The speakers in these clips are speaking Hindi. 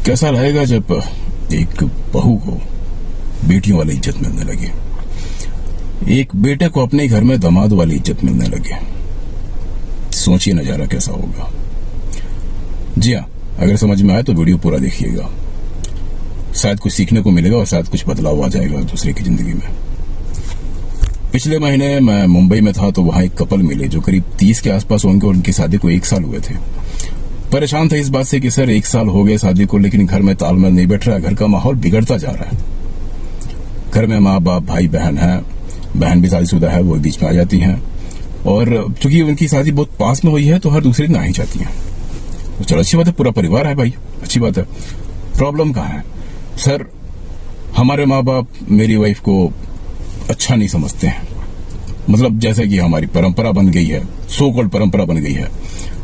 कैसा रहेगा जब एक बहू को बेटियों वाली इज्जत मिलने लगे, एक बेटे को अपने घर में दामाद वाली इज्जत मिलने लगे। सोचिए नजारा कैसा होगा। जी हाँ, अगर समझ में आए तो वीडियो पूरा देखिएगा, शायद कुछ सीखने को मिलेगा और शायद कुछ बदलाव आ जाएगा दूसरे की जिंदगी में। पिछले महीने मैं मुंबई में था तो वहां एक कपल मिले जो करीब 30 के आसपास होंगे और उनकी शादी को 1 साल हुए थे। परेशान था इस बात से कि सर 1 साल हो गए शादी को, लेकिन घर में तालमेल नहीं बैठ रहा, घर का माहौल बिगड़ता जा रहा है। घर में माँ बाप भाई बहन है, बहन भी शादीशुदा है, वो बीच में आ जाती हैं, और चूंकि उनकी शादी बहुत पास में हुई है तो हर दूसरे दिन आ ही जाती हैं। तो चलो अच्छी बात है, पूरा परिवार है भाई, अच्छी बात है। प्रॉब्लम कहाँ है सर? हमारे माँ बाप मेरी वाइफ को अच्छा नहीं समझते हैं, मतलब जैसे कि हमारी परंपरा बन गई है, सो कॉल्ड परंपरा बन गई है,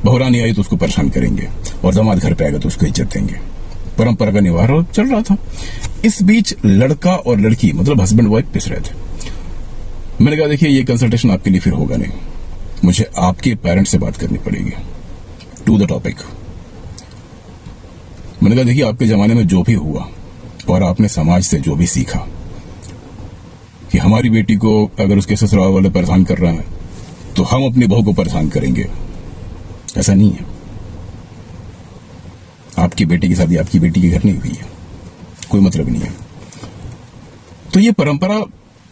बहुरानी आई तो उसको परेशान करेंगे और दामाद घर पे आएगा तो उसको इज्जत देंगे। परंपरा का निवारण चल रहा था। इस बीच लड़का और लड़की मतलब हस्बैंड वाइफ पिस रहे थे। मैंने कहा देखिए ये कंसल्टेशन आपके लिए फिर होगा नहीं, मुझे आपके पेरेंट्स से बात करनी पड़ेगी, टू द टॉपिक। मैंने कहा देखिए आपके जमाने में जो भी हुआ और आपने समाज से जो भी सीखा कि हमारी बेटी को अगर उसके ससुराल वाले परेशान कर रहे हैं तो हम अपनी बहू को परेशान करेंगे, ऐसा नहीं है। आपकी बेटी की शादी आपकी बेटी के घर नहीं हुई है, कोई मतलब नहीं है। तो ये परंपरा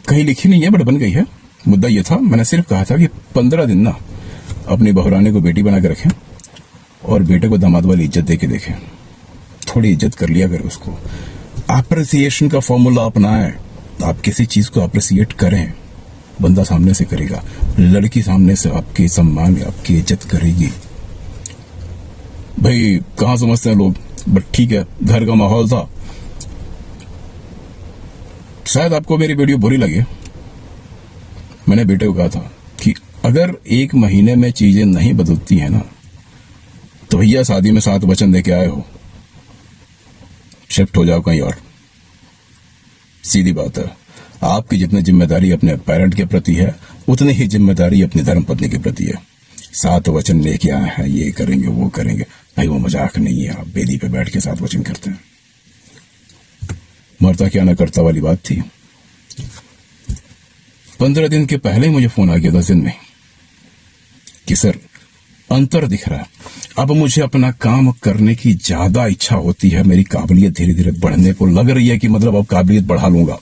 कहीं लिखी नहीं है बट बन गई है। मुद्दा ये था, मैंने सिर्फ कहा था कि 15 दिन ना अपनी बहुरानी को बेटी बना के रखें और बेटे को दामाद वाली इज्जत दे के देखें। थोड़ी इज्जत कर लिया करें उसको। अप्रिसिएशन का फॉर्मूला अपनाएं। आप किसी चीज को अप्रिसिएट करें, बंदा सामने से करेगा, लड़की सामने से आपकी सम्मान आपकी इज्जत करेगी। भाई कहां समझते हैं लोग, बट ठीक है, घर का माहौल था। शायद आपको मेरी वीडियो बुरी लगे। मैंने बेटे को कहा था कि अगर 1 महीने में चीजें नहीं बदलती है ना तो भैया शादी में 7 वचन दे के आए हो, शिफ्ट हो जाओ कहीं और। सीधी बात है, आपकी जितनी जिम्मेदारी अपने पेरेंट के प्रति है उतनी ही जिम्मेदारी अपनी धर्मपत्नी के प्रति है। 7 वचन लेके आए हैं, ये करेंगे वो करेंगे, भाई वो मजाक नहीं है। आप बेदी पे बैठ के 7 वचन करते हैं, मरता क्या ना करता वाली बात थी। 15 दिन के पहले ही मुझे फोन आ गया 10 दिन में कि सर अंतर दिख रहा है, अब मुझे अपना काम करने की ज्यादा इच्छा होती है, मेरी काबिलियत धीरे धीरे बढ़ने को लग रही है कि मतलब अब काबिलियत बढ़ा लूंगा।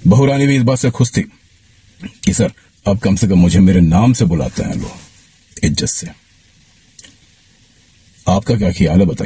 बहुरानी भी इस बात से खुश थी कि सर अब कम से कम मुझे मेरे नाम से बुलाते हैं लोग, इज्जत से। आपका क्या ख्याल है बताइए।